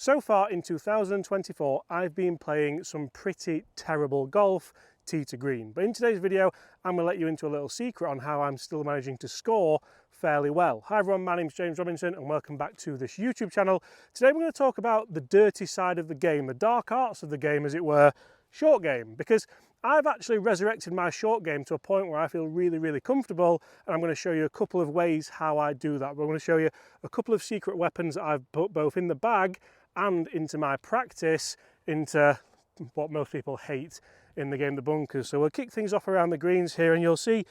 So far in 2024, I've been playing some pretty terrible golf, tee to green. But in today's video, I'm going to let you into a little secret on how I'm still managing to score fairly well. Hi everyone, my name's James Robinson and welcome back to this YouTube channel. Today we're going to talk about the dirty side of the game, the dark arts of the game, as it were, short game. Because I've actually resurrected my short game to a point where I feel really comfortable, and I'm going to show you a couple of ways how I do that. We're going to show you a couple of secret weapons that I've put both in the bag and into my practice, into what most people hate in the game, the bunkers. So we'll kick things off around the greens here, and you'll see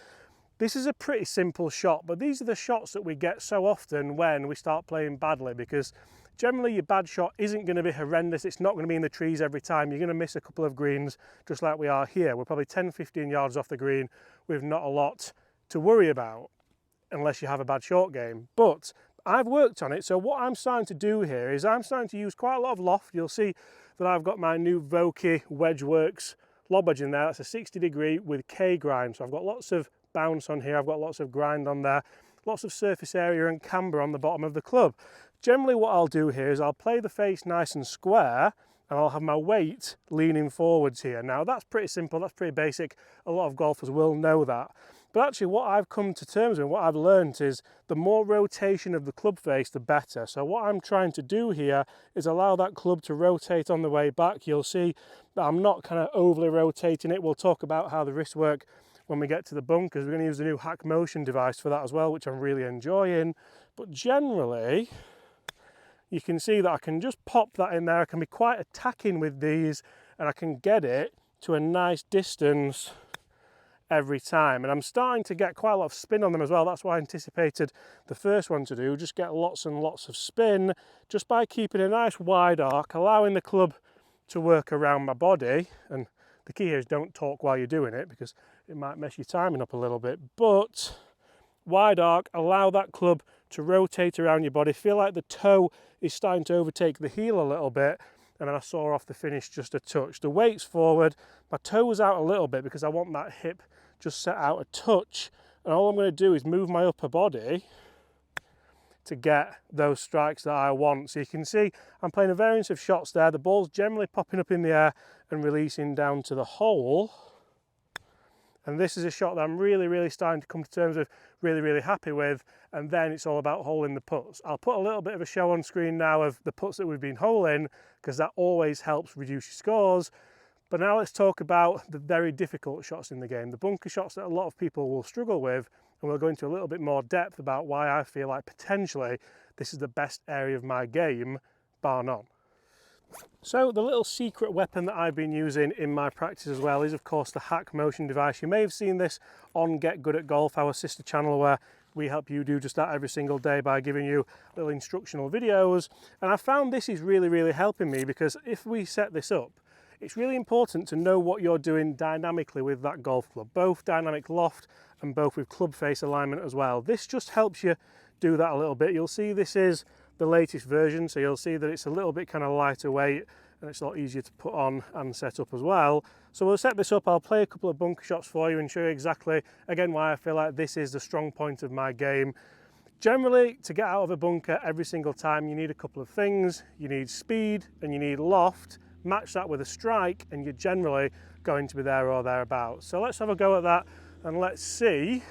this is a pretty simple shot, but these are the shots that we get so often when we start playing badly, because generally your bad shot isn't going to be horrendous. It's not going to be in the trees every time. You're going to miss a couple of greens just like we are here. We're probably 10-15 yards off the green with not a lot to worry about unless you have a bad short game. But I've worked on it, so what I'm starting to do here is I'm starting to use quite a lot of loft. You'll see that I've got my new Vokey Wedgeworks lob wedge in there. That's a 60 degree with K grind, so I've got lots of bounce on here, I've got lots of grind on there, lots of surface area and camber on the bottom of the club. Generally what I'll do here is I'll play the face nice and square, and I'll have my weight leaning forwards here. Now that's pretty simple, that's pretty basic, a lot of golfers will know that. But actually what I've come to terms with, what I've learned, is the more rotation of the club face, the better. So what I'm trying to do here is allow that club to rotate on the way back. You'll see that I'm not kind of overly rotating it. We'll talk about how the wrists work when we get to the bunkers. We're going to use the new Hack Motion device for that as well, which I'm really enjoying. But generally, you can see that I can just pop that in there. I can be quite attacking with these, and I can get it to a nice distance every time. And I'm starting to get quite a lot of spin on them as well. That's what I anticipated the first one to do, just get lots and lots of spin just by keeping a nice wide arc, allowing the club to work around my body. And the key here is don't talk while you're doing it, because it might mess your timing up a little bit. But wide arc, allow that club to rotate around your body, feel like the toe is starting to overtake the heel a little bit, and then I saw off the finish just a touch. The weight's forward, my toe's out a little bit because I want that hip just set out a touch, and all I'm going to do is move my upper body to get those strikes that I want. So you can see I'm playing a variance of shots there. The ball's generally popping up in the air and releasing down to the hole. And this is a shot that I'm really starting to come to terms with, really happy with. And then it's all about holing the putts. I'll put a little bit of a show on screen now of the putts that we've been holing, because that always helps reduce your scores. But now let's talk about the very difficult shots in the game, the bunker shots that a lot of people will struggle with, and we'll go into a little bit more depth about why I feel like potentially this is the best area of my game, bar none. So the little secret weapon that I've been using in my practice as well is of course the Hack Motion device. You may have seen this on Get Good at Golf, our sister channel, where we help you do just that every single day by giving you little instructional videos. And I found this is really helping me, because if we set this up, it's really important to know what you're doing dynamically with that golf club, both dynamic loft and both with club face alignment as well. This just helps you do that a little bit. You'll see this is the latest version, so you'll see that it's a little bit kind of lighter weight and it's a lot easier to put on and set up as well. So we'll set this up, I'll play a couple of bunker shots for you and show you exactly, again, why I feel like this is the strong point of my game. Generally, to get out of a bunker every single time, you need a couple of things. You need speed and you need loft. Match that with a strike and you're generally going to be there or thereabouts. So let's have a go at that and let's see.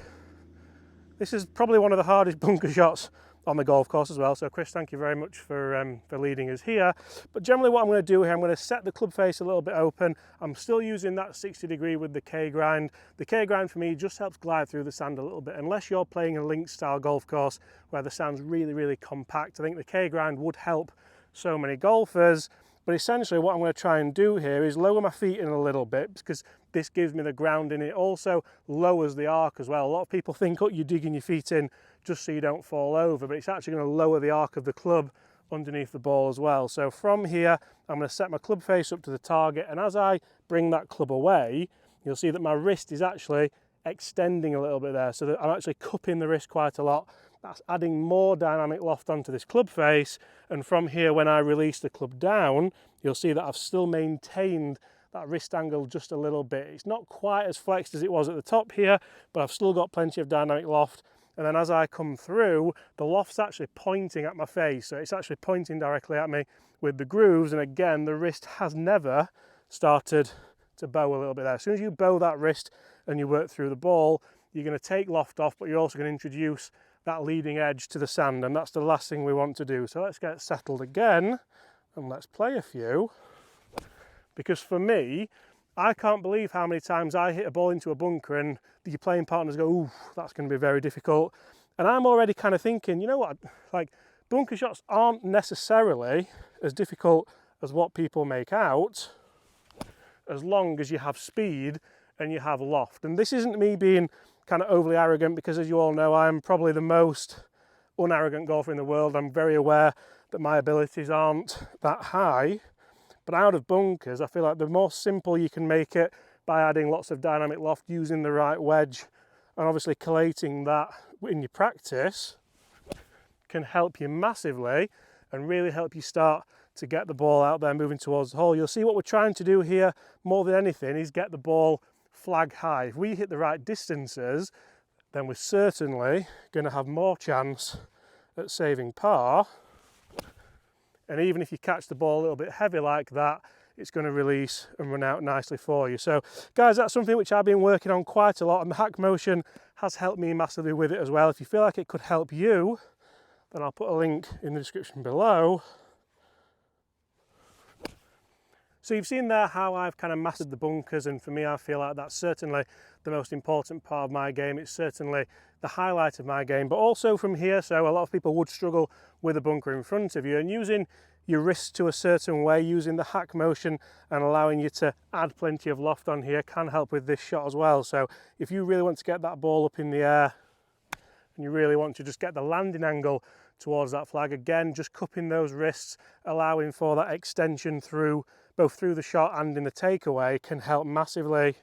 This is probably one of the hardest bunker shots on the golf course as well. So Chris, thank you very much for leading us here. But generally what I'm going to do here, I'm going to set the club face a little bit open. I'm still using that 60 degree with the K grind. The K grind for me just helps glide through the sand a little bit. Unless you're playing a links style golf course where the sand's really compact, I think the K grind would help so many golfers. But essentially what I'm going to try and do here is lower my feet in a little bit, because this gives me the grounding. It also lowers the arc as well. A lot of people think, oh, you're digging your feet in just so you don't fall over, but it's actually going to lower the arc of the club underneath the ball as well. So from here, I'm going to set my club face up to the target, and as I bring that club away, you'll see that my wrist is actually extending a little bit there, so that I'm actually cupping the wrist quite a lot. That's adding more dynamic loft onto this club face, and from here when I release the club down, you'll see that I've still maintained that wrist angle just a little bit. It's not quite as flexed as it was at the top here, but I've still got plenty of dynamic loft, and then as I come through, the loft's actually pointing at my face, so it's actually pointing directly at me with the grooves, and again, the wrist has never started to bow a little bit there. As soon as you bow that wrist and you work through the ball, you're going to take loft off, but you're also going to introduce that leading edge to the sand, and that's the last thing we want to do. So let's get settled again, and let's play a few, because for me, I can't believe how many times I hit a ball into a bunker and your playing partners go, ooh, that's going to be very difficult. And I'm already kind of thinking, you know what, like bunker shots aren't necessarily as difficult as what people make out, as long as you have speed and you have loft. And this isn't me being kind of overly arrogant, because as you all know, I'm probably the most unarrogant golfer in the world. I'm very aware that my abilities aren't that high. But out of bunkers, I feel like the more simple you can make it by adding lots of dynamic loft, using the right wedge, and obviously collating that in your practice can help you massively and really help you start to get the ball out there moving towards the hole. You'll see what we're trying to do here more than anything is get the ball flag high. If we hit the right distances, then we're certainly going to have more chance at saving par. And even if you catch the ball a little bit heavy like that, it's going to release and run out nicely for you. So guys, that's something which I've been working on quite a lot, and the Hack Motion has helped me massively with it as well. If you feel like it could help you, then I'll put a link in the description below. So you've seen there how I've kind of mastered the bunkers, and for me, I feel like that's certainly the most important part of my game. It's certainly the highlight of my game, but also from here, so a lot of people would struggle with a bunker in front of you, and using your wrists to a certain way, using the Hack Motion and allowing you to add plenty of loft on here can help with this shot as well. So if you really want to get that ball up in the air and you really want to just get the landing angle towards that flag, again, just cupping those wrists, allowing for that extension through both through the shot and in the takeaway, can help massively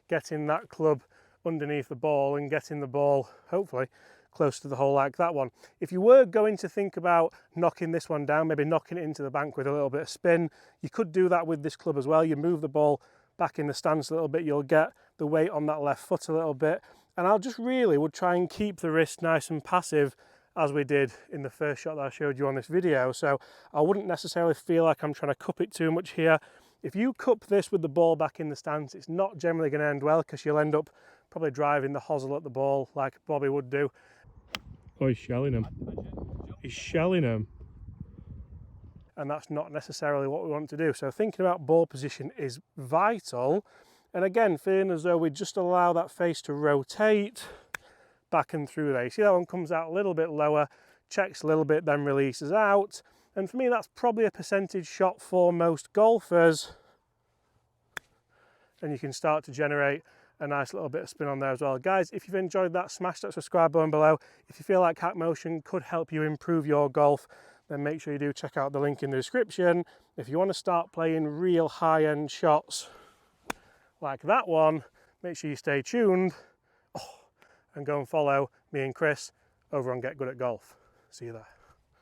getting that club underneath the ball and getting the ball hopefully close to the hole like that one. If you were going to think about knocking this one down, maybe knocking it into the bank with a little bit of spin, you could do that with this club as well. You move the ball back in the stance a little bit, you'll get the weight on that left foot a little bit, and I just really would try and keep the wrist nice and passive as we did in the first shot that I showed you on this video. So I wouldn't necessarily feel like I'm trying to cup it too much here. If you cup this with the ball back in the stance, it's not generally going to end well, because you'll end up probably driving the hosel at the ball like Bobby would do. Oh, he's shelling him. He's shelling him. And that's not necessarily what we want to do. So thinking about ball position is vital. And again, feeling as though we just allow that face to rotate back and through there. You see that one comes out a little bit lower, checks a little bit, then releases out. And for me, that's probably a percentage shot for most golfers. And you can start to generate a nice little bit of spin on there as well. Guys, if you've enjoyed that, smash that subscribe button below. If you feel like Hack Motion could help you improve your golf, then make sure you do check out the link in the description. If you want to start playing real high-end shots like that one, make sure you stay tuned. And go and follow me and Chris over on Get Good at Golf. See you there.